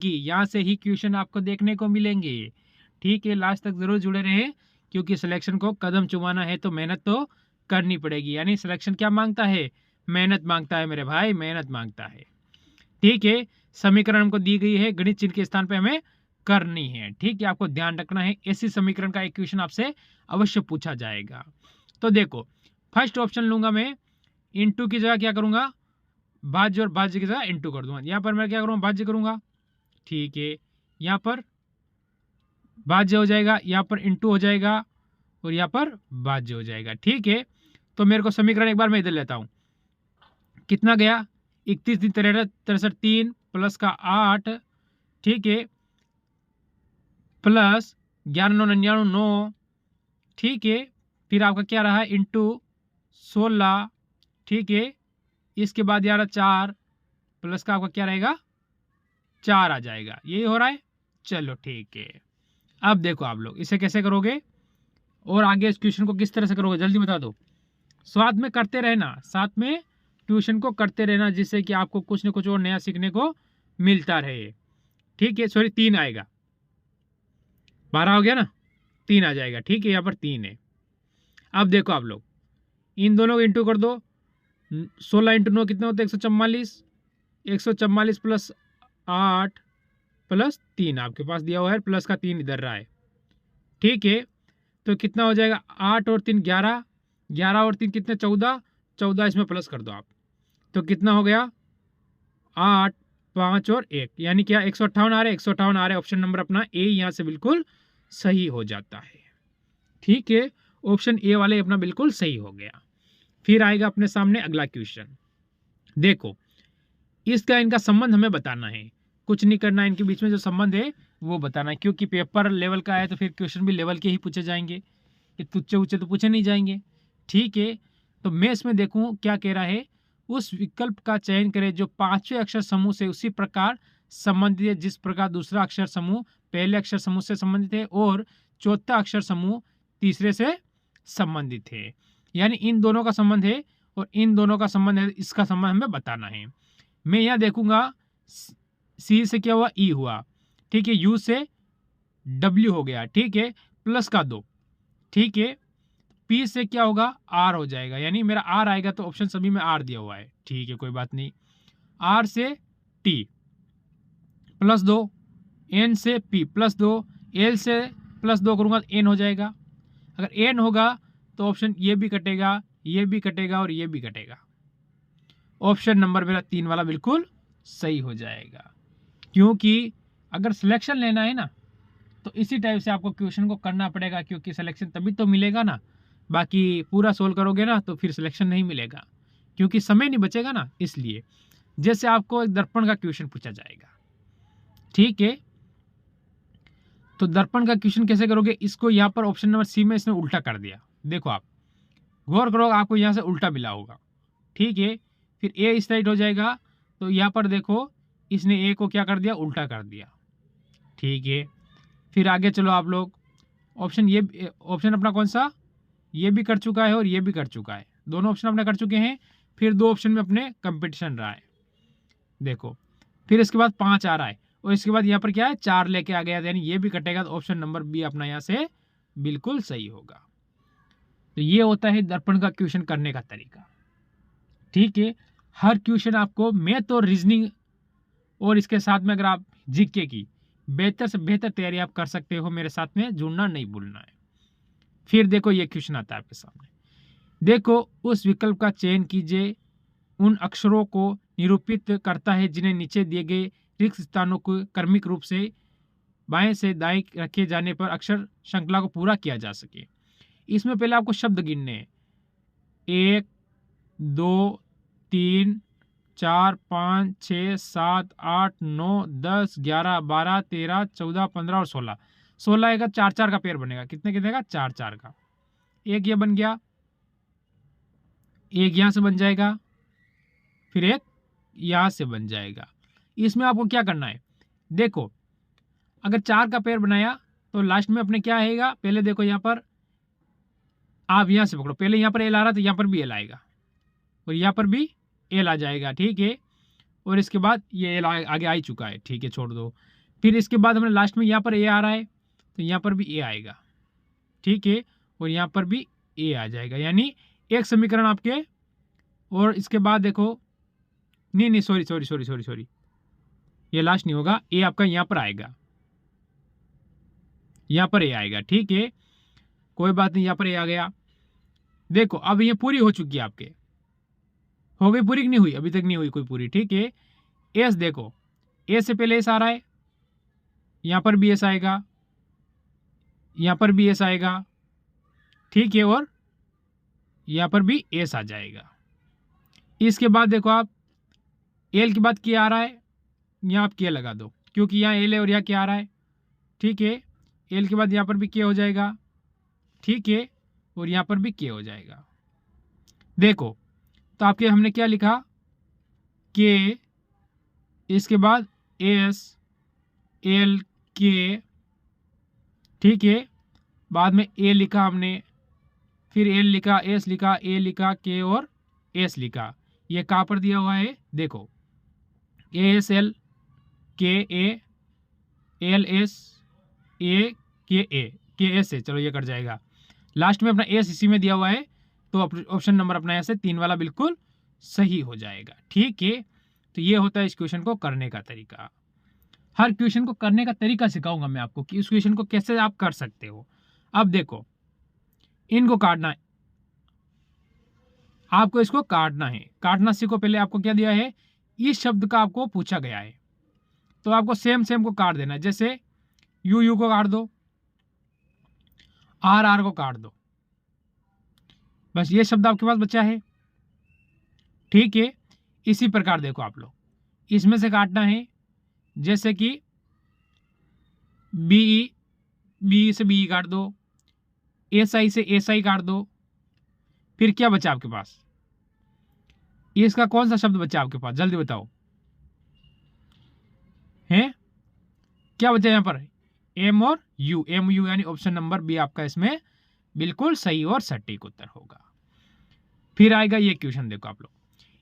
कि यहाँ से ही क्वेश्चन आपको देखने को मिलेंगे। ठीक है, लास्ट तक जरूर जुड़े रहे, क्योंकि सिलेक्शन को कदम चुमाना है तो मेहनत तो करनी पड़ेगी। यानी सिलेक्शन क्या मांगता है? मेहनत मांगता है मेरे भाई, मेहनत मांगता है। ठीक है, समीकरण हमको दी गई है, गणित चिन्ह के स्थान पे हमें करनी है। ठीक है, आपको ध्यान रखना है, ऐसी समीकरण का एक क्वेश्चन आपसे अवश्य पूछा जाएगा। तो देखो, फर्स्ट ऑप्शन लूंगा मैं, इनटू की जगह क्या करूंगा, भाज्य, और भाज्य की जगह इनटू कर दूंगा। यहाँ पर मैं क्या करूंगा, भाज्य करूंगा। ठीक है, यहाँ पर भाज्य हो जाएगा, यहाँ पर इनटू हो जाएगा, और यहाँ पर भाज्य हो जाएगा। ठीक है, तो मेरे को समीकरण एक बार मैं इधर लेता हूं, कितना गया, 31 दिन 63 3 प्लस का 8, ठीक है, प्लस 11 9 99 9, ठीक है, फिर आपका क्या रहा, इंटू 16, ठीक है, इसके बाद यार 4 प्लस का आपका क्या रहेगा, 4 आ जाएगा। यही हो रहा है। चलो ठीक है, अब देखो आप लोग इसे कैसे करोगे और आगे इस क्वेश्चन को किस तरह से करोगे, जल्दी बता दो। साथ में करते रहना, साथ में ट्यूशन को करते रहना, जिससे कि आपको कुछ न कुछ और नया सीखने को मिलता रहे। ठीक है, सॉरी 3 आएगा, 12 हो गया ना, 3 आ जाएगा। ठीक है, यहाँ पर 3 है। अब देखो आप लोग इन दोनों को इंटू कर दो, 16 इंटू 9 कितना होता है, 144, 144 प्लस 8 प्लस 3 आपके पास दिया हुआ है, प्लस का 3 इधर रहा है। ठीक है, तो कितना हो जाएगा, 8 और 3 11, 11 और 3 कितने, 14, 14 इसमें प्लस कर दो आप, तो कितना हो गया, 8 5 और 1, यानी क्या 158 आ रहा है, 158 आ रहा है। ऑप्शन नंबर अपना ए यहाँ से बिल्कुल सही हो जाता है। ठीक है, ऑप्शन ए वाले अपना बिल्कुल सही हो गया। फिर आएगा अपने सामने अगला क्वेश्चन। देखो, इसका इनका संबंध हमें बताना है, कुछ नहीं करना है, इनके बीच में जो संबंध है वो बताना है, क्योंकि पेपर लेवल का है तो फिर क्वेश्चन भी लेवल के ही पूछे जाएंगे, कि तुच्चे उच्चे तो पूछे नहीं जाएंगे। ठीक है, तो मैं इसमें देखूं क्या कह रहा है, उस विकल्प का चयन करें जो पांचवें अक्षर समूह से उसी प्रकार संबंधित है जिस प्रकार दूसरा अक्षर समूह पहले अक्षर समूह से संबंधित है और चौथा अक्षर समूह तीसरे से संबंधित है। यानी इन दोनों का संबंध है और इन दोनों का संबंध है, इसका संबंध हमें बताना है। मैं यहाँ देखूंगा, सी से क्या हुआ, ई हुआ, ठीक है, यू से डब्ल्यू हो गया, ठीक है, प्लस का 2, ठीक है, पी से क्या होगा, आर हो जाएगा, यानी मेरा आर आएगा, तो ऑप्शन सभी में आर दिया हुआ है। ठीक है, कोई बात नहीं, आर से टी प्लस 2, एन से पी प्लस 2, एल से प्लस 2 करूंगा तो एन हो जाएगा। अगर एन होगा तो ऑप्शन ये भी कटेगा, ये भी कटेगा और ये भी कटेगा। ऑप्शन नंबर मेरा 3 वाला बिल्कुल सही हो जाएगा, क्योंकि अगर सिलेक्शन लेना है ना तो इसी टाइप से आपको क्वेश्चन को करना पड़ेगा, क्योंकि सिलेक्शन तभी तो मिलेगा ना, बाकी पूरा सोल्व करोगे ना तो फिर सिलेक्शन नहीं मिलेगा, क्योंकि समय नहीं बचेगा ना। इसलिए जैसे आपको एक दर्पण का क्वेश्चन पूछा जाएगा, ठीक है, तो दर्पण का क्वेश्चन कैसे करोगे, इसको यहाँ पर ऑप्शन नंबर सी में इसने उल्टा कर दिया। देखो आप गौर करो, आपको यहाँ से उल्टा मिला होगा। ठीक है, फिर ए इस साइड हो जाएगा, तो यहाँ पर देखो इसने ए को क्या कर दिया, उल्टा कर दिया। ठीक है, फिर आगे चलो आप लोग, ऑप्शन ये ऑप्शन अपना कौन सा, ये भी कर चुका है और ये भी कर चुका है, दोनों ऑप्शन अपने कर चुके हैं। फिर 2 ऑप्शन में अपने कंपटीशन रहा है, देखो, फिर इसके बाद 5 आ रहा है और इसके बाद यहाँ पर क्या है, 4 लेके आ गया, यानी ये भी कटेगा, तो ऑप्शन नंबर बी अपना यहाँ से बिल्कुल सही होगा। तो ये होता है दर्पण का क्वेश्चन करने का तरीका। ठीक है, हर क्वेश्चन आपको मैथ और रीजनिंग और इसके साथ में अगर आप जीके की बेहतर से बेहतर तैयारी आप कर सकते हो, मेरे साथ में जुड़ना नहीं भूलना है। फिर देखो ये क्वेश्चन आता है आपके सामने, देखो उस विकल्प का चयन कीजिए उन अक्षरों को निरूपित करता है जिन्हें नीचे दिए गए रिक्त स्थानों को क्रमिक रूप से बाएं से दाएं रखे जाने पर अक्षर श्रृंखला को पूरा किया जा सके। इसमें पहले आपको शब्द गिनने हैं, 1 2 3 4 5 6 7 8 9 10 11 12 13 14 15 और 16, 16 आएगा, 4 4 का पेयर बनेगा, कितने कितने का, 4 4 का। एक ये बन गया, एक यहां से बन जाएगा, फिर एक यहां से बन जाएगा। इसमें आपको क्या करना है, देखो अगर 4 का पेयर बनाया तो लास्ट में अपने क्या आएगा, पहले देखो यहां पर आप यहां से पकड़ो, पहले यहां पर एल आ रहा तो यहां पर भी एल आएगा और यहां पर भी एल आ जाएगा। ठीक है, और इसके बाद ये एल आगे आ ही चुका है, ठीक है, छोड़ दो। फिर इसके बाद हमने लास्ट में यहाँ पर ए आ रहा है, तो यहाँ पर भी ए आएगा, ठीक है, और यहाँ पर भी ए आ जाएगा, यानी एक समीकरण आपके। और इसके बाद देखो, नहीं सॉरी, ये लास्ट नहीं होगा, ए आपका यहाँ पर आएगा, यहाँ पर ए आएगा, ठीक है, कोई बात नहीं, यहाँ पर ए आ गया। देखो अब ये पूरी हो चुकी है आपके, हो गई पूरी कि नहीं हुई? अभी तक नहीं हुई कोई पूरी, ठीक है। एस देखो, ए से पहले एस आ रहा है, यहाँ पर भी एस आएगा, यहाँ पर भी एस आएगा, ठीक है, और यहाँ पर भी एस आ जाएगा। इसके बाद देखो आप एल के बाद क्या आ रहा है, यहाँ आप क्या लगा दो, क्योंकि यहाँ एल है और यहाँ क्या आ रहा है, ठीक है। एल के बाद यहाँ पर भी के हो जाएगा, ठीक है, और यहाँ पर भी के हो जाएगा। देखो तो आपके हमने क्या लिखा, के, इसके बाद एस, एल, के, ठीक है, बाद में ए लिखा हमने, फिर एल लिखा, एस लिखा, ए लिखा, के और एस लिखा। ये कहाँ पर दिया हुआ है, देखो, ए एस एल, के ए, एल एस, ए के ए, के एस है, चलो ये कट जाएगा। लास्ट में अपना एस इसी में दिया हुआ है, तो ऑप्शन नंबर अपना ऐसे 3 वाला बिल्कुल सही हो जाएगा, ठीक है। तो ये होता है इस क्वेश्चन को करने का तरीका। हर क्वेश्चन को करने का तरीका सिखाऊंगा मैं आपको कि इस क्वेश्चन को कैसे आप कर सकते हो। अब देखो, इनको काटना है आपको, इसको काटना है। काटना सीखो, पहले आपको क्या दिया है, इस शब्द का आपको पूछा गया है, तो आपको सेम को काट देना है। जैसे यू को काट दो, आर को काट दो, बस ये शब्द आपके पास बचा है, ठीक है। इसी प्रकार देखो आप लोग, इसमें से काटना है, जैसे कि बी से बी काट दो, एस आई से एस आई काट दो, फिर क्या बचा आपके पास, इसका कौन सा शब्द बचा आपके पास, जल्दी बताओ, है क्या बचा यहाँ पर, एम और यू, एम यू, यानी ऑप्शन नंबर बी आपका इसमें बिल्कुल सही और सटीक उत्तर होगा। फिर आएगा ये क्वेश्चन, देखो आप लोग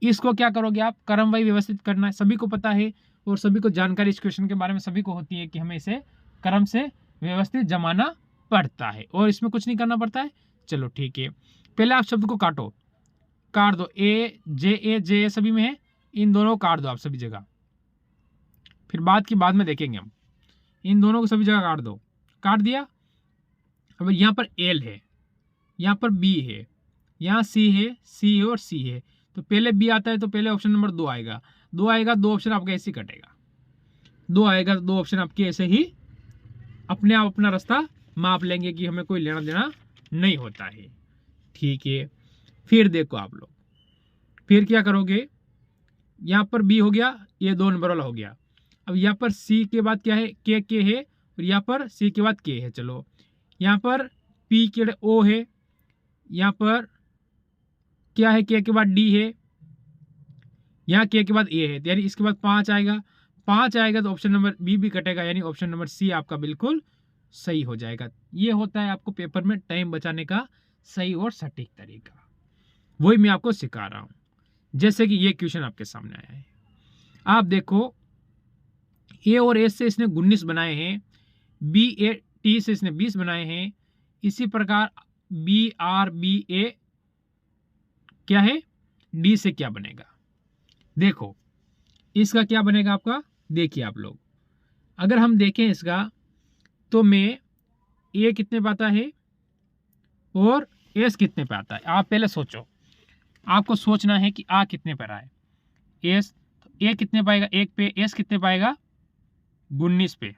इसको क्या करोगे आप, क्रमवाही व्यवस्थित करना है, सभी को पता है और सभी को जानकारी इस क्वेश्चन के बारे में सभी को होती है कि हमें इसे क्रम से व्यवस्थित जमाना पड़ता है और इसमें कुछ नहीं करना पड़ता है। चलो ठीक है, पहले आप शब्द को काट दो, ए जे सभी में है, इन दोनों को काट दो आप सभी जगह, फिर बाद में देखेंगे हम, इन दोनों को सभी जगह काट दो, काट दिया। अब यहाँ पर एल है, यहाँ पर बी है, यहाँ सी है और सी है, तो पहले बी आता है तो पहले ऑप्शन नंबर 2 आएगा, 2 आएगा, 2 ऑप्शन आपका ऐसे ही कटेगा, 2 आएगा, 2 ऑप्शन आपके ऐसे ही अपने आप अपना रास्ता माप लेंगे कि हमें कोई लेना देना नहीं होता है, ठीक है। फिर देखो आप लोग, फिर क्या करोगे, यहाँ पर बी हो गया, ये 2 नंबर वाला हो गया। अब यहाँ पर सी के बाद क्या है, के है, और यहाँ पर सी के बाद के है। चलो यहाँ पर पी के ओ है, यहाँ पर क्या है, के बाद डी है, यहाँ के बाद ए है, यानी इसके बाद 5 आएगा, 5 आएगा तो ऑप्शन नंबर बी भी कटेगा, यानी ऑप्शन नंबर सी आपका बिल्कुल सही हो जाएगा। ये होता है आपको पेपर में टाइम बचाने का सही और सटीक तरीका, वही मैं आपको सिखा रहा हूं। जैसे कि ये क्वेश्चन आपके सामने आया है, आप देखो, ए और एस से इसने 19 बनाए हैं, बी ए टी से इसने 20 बनाए हैं, इसी प्रकार बी आर बी ए क्या है, डी से क्या बनेगा, देखो इसका क्या बनेगा आपका। देखिए आप लोग, अगर हम देखें इसका, तो में ए कितने पे आता है और एस कितने पे आता है, आप पहले सोचो, आपको सोचना है कि आ कितने पर आए, एस, तो ए कितने पाएगा 1 पे, एस कितने पाएगा 19 पे,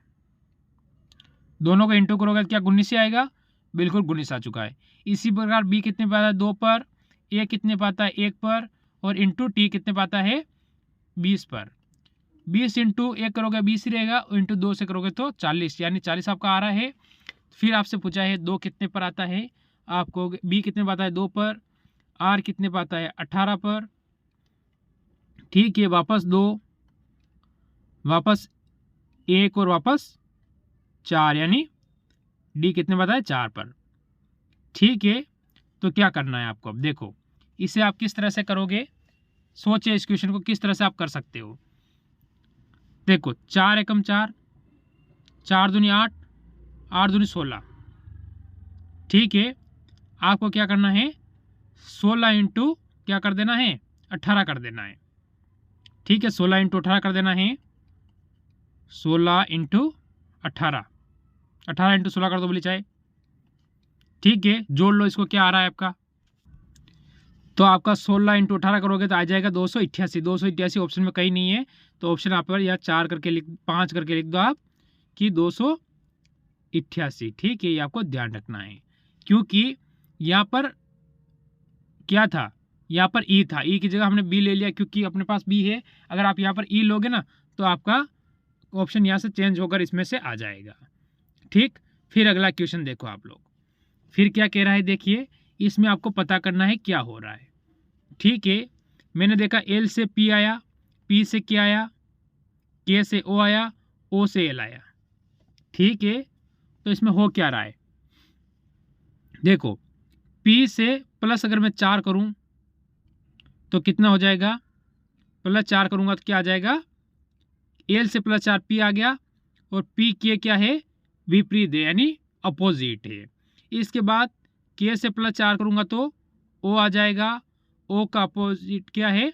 दोनों का इंटू करोगे क्या 19 से आएगा, बिल्कुल 19 आ चुका है। इसी प्रकार बी कितने पे आता है 2 पर, ए कितने पाता है 1 पर, और इंटू टी कितने पाता है 20 पर, 20 इंटू 1 करोगे 20 ही रहेगा, इंटू 2 से करोगे तो 40, यानी 40 आपका आ रहा है। फिर आपसे पूछा है 2 कितने पर आता है, आपको बी कितने पाता है 2 पर, आर कितने पाता है 18 पर, ठीक है, वापस 2, वापस 1 और वापस 4, यानी डी कितने पाता है 4 पर, ठीक है। तो क्या करना है आपको, अब देखो इसे आप किस तरह से करोगे, सोचे इस क्वेश्चन को किस तरह से आप कर सकते हो। देखो 4 एकम 4, 4 दूनी 8, 8 दूनी 16। ठीक है, आपको क्या करना है, 16 इंटू क्या कर देना है, 18 कर देना है। ठीक है, 16 इंटू 18 कर देना है, 16 इंटू 18, 18 इंटू 16 कर दो बोली चाहे। ठीक है, जोड़ लो इसको, क्या आ रहा है आपका, तो आपका 16 इंटू 18 करोगे तो आ जाएगा 288। 288 ऑप्शन में कहीं नहीं है, तो ऑप्शन आप पर या 4 करके लिख, 5 करके लिख दो आप कि 288। ठीक है, ये आपको ध्यान रखना है, क्योंकि यहाँ पर क्या था, यहाँ पर ई था, ई की जगह हमने बी ले लिया क्योंकि अपने पास बी है। अगर आप यहाँ पर ई लोगे ना तो आपका ऑप्शन यहाँ से चेंज होकर इसमें से आ जाएगा। ठीक, फिर अगला क्वेश्चन देखो आप लोग, फिर क्या कह रहा है, देखिए इसमें आपको पता करना है क्या हो रहा है। ठीक है, मैंने देखा एल से पी आया, पी से क्या आया, के से ओ आया, ओ से एल आया। ठीक है, तो इसमें हो क्या रहा है, देखो पी से प्लस अगर मैं 4 करूं तो कितना हो जाएगा, प्लस 4 करूंगा तो क्या आ जाएगा, एल से प्लस 4 पी आ गया, और पी के क्या है, विपरीत है यानी अपोजिट है। इसके बाद के से प्लस 4 करूंगा तो ओ आ जाएगा, ओ का अपोजिट क्या है,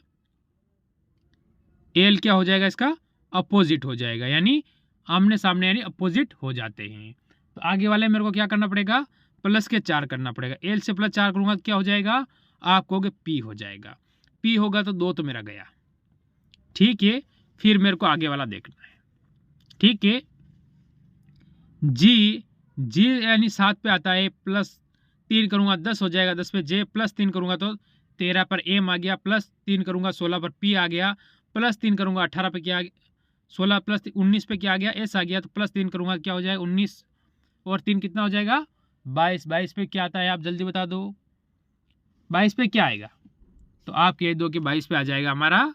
एल क्या हो जाएगा, इसका अपोजिट हो जाएगा, यानी आमने सामने यानी अपोजिट हो जाते हैं। तो आगे वाले मेरे को क्या करना पड़ेगा, प्लस के 4 करना पड़ेगा। एल से प्लस 4 करूंगा तो क्या हो जाएगा, आप कहोगे पी हो जाएगा, पी होगा तो 2 तो मेरा गया। ठीक है, फिर मेरे को आगे वाला देखना है। ठीक है, जी, जी यानी 7 पे आता है, प्लस 3 करूंगा 10 हो जाएगा, 10 पे जे, प्लस 3 करूंगा तो 13 पर एम आ गया, प्लस 3 करूंगा 16 पर पी आ गया, प्लस 3 करूंगा 18 पे क्या, 16 प्लस 19 पे क्या आ गया, एस आ गया, तो प्लस 3 करूंगा क्या हो जाएगा 19, और 3 कितना हो जाएगा 22। 22 पे क्या आता है आप जल्दी बता दो, 22 पे क्या आएगा, तो आप कह दो कि 22 पे आ जाएगा हमारा,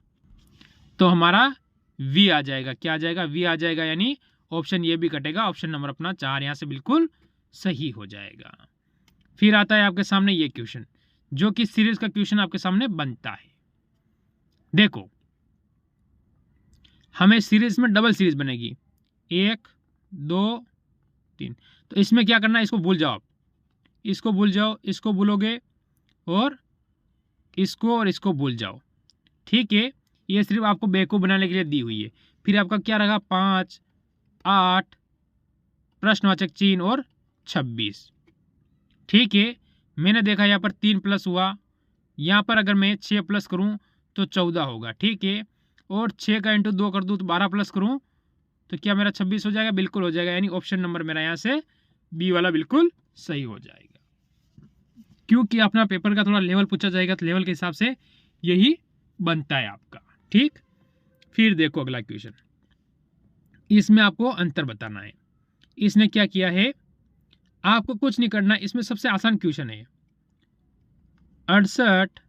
तो हमारा वी आ जाएगा, क्या आ जाएगा, वी आ जाएगा, यानी ऑप्शन ये भी कटेगा, ऑप्शन नंबर अपना 4 यहाँ से बिल्कुल सही हो जाएगा। फिर आता है आपके सामने ये क्वेश्चन, जो कि सीरीज का क्वेश्चन आपके सामने बनता है। देखो हमें सीरीज में डबल सीरीज बनेगी, 1 2 3, तो इसमें क्या करना है, इसको भूल जाओ आप, इसको भूल जाओ, इसको भूलोगे और इसको भूल जाओ। ठीक है, ये सिर्फ आपको बेवकूफ बनाने के लिए दी हुई है। फिर आपका क्या रहा, 5 8 प्रश्नवाचक चिन्ह और 26। ठीक है, मैंने देखा यहाँ पर 3 प्लस हुआ, यहाँ पर अगर मैं 6 प्लस करूँ तो 14 होगा। ठीक है, और 6 का इंटू 2 कर दूँ तो 12 प्लस करूँ तो क्या मेरा 26 हो जाएगा, बिल्कुल हो जाएगा, यानी ऑप्शन नंबर मेरा यहाँ से बी वाला बिल्कुल सही हो जाएगा। क्योंकि अपना पेपर का थोड़ा लेवल पूछा जाएगा तो लेवल के हिसाब से यही बनता है आपका। ठीक, फिर देखो अगला क्वेश्चन, इसमें आपको अंतर बताना है। इसने क्या किया है, आपको कुछ नहीं करना, इसमें सबसे आसान क्वेश्चन है, 68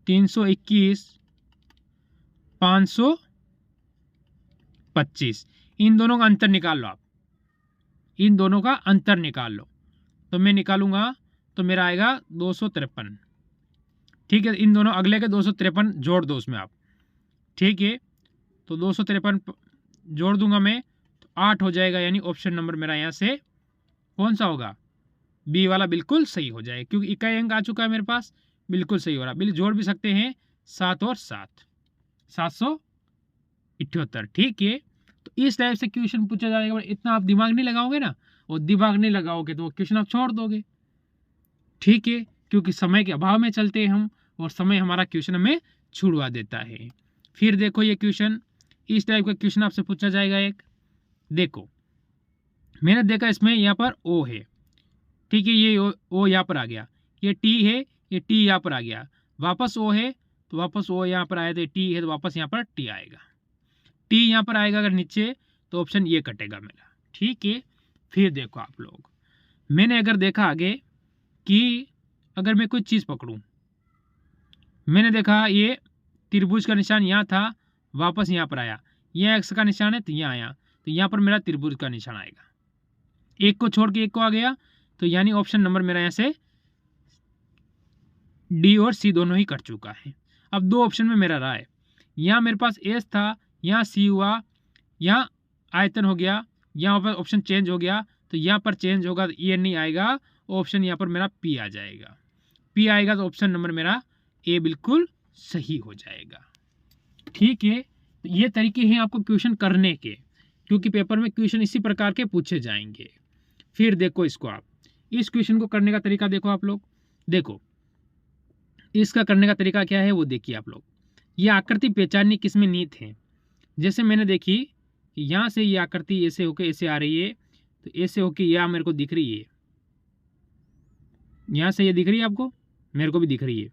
321 525, इन दोनों का अंतर निकाल लो आप, इन दोनों का अंतर निकाल लो, तो मैं निकालूंगा तो मेरा आएगा 253। ठीक है, इन दोनों अगले के 253 जोड़ दो उसमें आप। ठीक है, तो 253 जोड़ दूंगा मैं तो 8 हो जाएगा, यानी ऑप्शन नंबर मेरा यहाँ से कौन सा होगा, बी वाला बिल्कुल सही हो जाएगा, क्योंकि इकाई अंक आ चुका है मेरे पास, बिल्कुल सही हो रहा। बिल्कुल जोड़ भी सकते हैं 7 और 7, 778। ठीक है, तो इस टाइप से क्वेश्चन पूछा जाएगा, इतना आप दिमाग नहीं लगाओगे ना, और दिमाग नहीं लगाओगे तो वो क्वेश्चन आप छोड़ दोगे। ठीक है, क्योंकि समय के अभाव में चलते हैं हम, और समय हमारा क्वेश्चन में छुड़वा देता है। फिर देखो ये क्वेश्चन, इस टाइप का क्वेश्चन आपसे पूछा जाएगा एक, देखो मैंने देखा इसमें यहाँ पर ओ है। ठीक है, ये ओ यहाँ पर आ गया, ये टी है, ये टी यहाँ पर आ गया, वापस ओ है तो वापस ओ यहाँ पर आया, तो टी है तो वापस यहाँ पर टी आएगा, टी यहाँ पर आएगा अगर नीचे तो ऑप्शन ये कटेगा मेरा। ठीक है, फिर देखो आप लोग, मैंने अगर देखा आगे कि अगर मैं कोई चीज़ पकड़ूं, मैंने देखा ये त्रिभुज का निशान यहाँ था, वापस यहाँ पर आया, यह एक्स का निशान है तो यहाँ आया, तो यहाँ पर मेरा त्रिभुज का निशान आएगा, एक को छोड़ के एक को आ गया, तो यानी ऑप्शन नंबर मेरा यहाँ से डी और सी दोनों ही कट चुका है। अब दो ऑप्शन में मेरा रहा है, यहाँ मेरे पास एस था, यहाँ सी हुआ, यहाँ आयतन हो गया, यहाँ पर ऑप्शन चेंज हो गया, तो यहाँ पर चेंज होगा तो ये नहीं आएगा, ऑप्शन यहाँ पर मेरा पी आ जाएगा। पी आएगा तो ऑप्शन नंबर मेरा ए बिल्कुल सही हो जाएगा। ठीक है, तो ये तरीके हैं आपको क्वेश्चन करने के, क्योंकि पेपर में क्वेश्चन इसी प्रकार के पूछे जाएंगे। फिर देखो इसको, आप इस क्वेश्चन को करने का तरीका देखो, आप लोग देखो इसका करने का तरीका क्या है वो देखिए आप लोग। ये आकृति पहचाननी किसमें नीत है, जैसे मैंने देखी कि यहाँ से ये आकृति ऐसे होके ऐसे आ रही है, तो ऐसे होके यह मेरे को दिख रही है, यहाँ से ये दिख रही है आपको, मेरे को भी दिख रही है,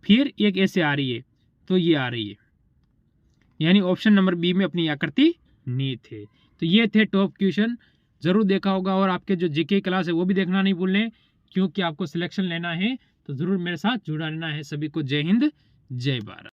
फिर एक ऐसे आ रही है, तो ये आ रही है, यानी ऑप्शन नंबर बी में अपनी आकृति नीत है। तो ये थे टॉप क्वेश्चन, जरूर देखा होगा, और आपके जो जीके क्लास है वो भी देखना नहीं भूलें, क्योंकि आपको सिलेक्शन लेना है तो जरूर मेरे साथ जुड़ा रहना है। सभी को जय हिंद, जय भारत।